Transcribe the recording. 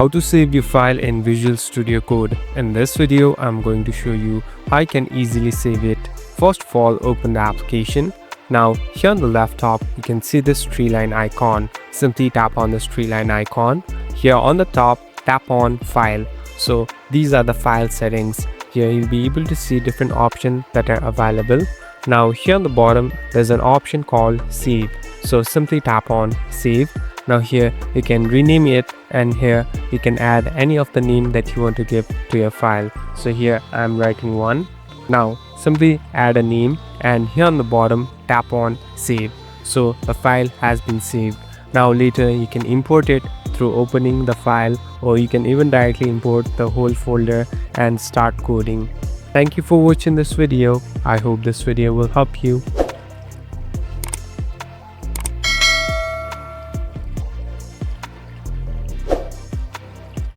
How to save your file in Visual Studio Code. In this video, I'm going to show you how you can easily save it. First of all, open the application. Now here on the left top, you can see this tree line icon. Simply tap on this tree line icon. Here on the top, tap on File. So these are the file settings. Here you'll be able to see different options that are available. Now here on the bottom, there's an option called Save. So simply tap on Save. Now here you can rename it, and here you can add any of the name that you want to give to your file. So here I'm writing one. Now simply add a name, and here on the bottom tap on Save. So the file has been saved. Now later you can import it through opening the file, or you can even directly import the whole folder and start coding. Thank you for watching this video. I hope this video will help you.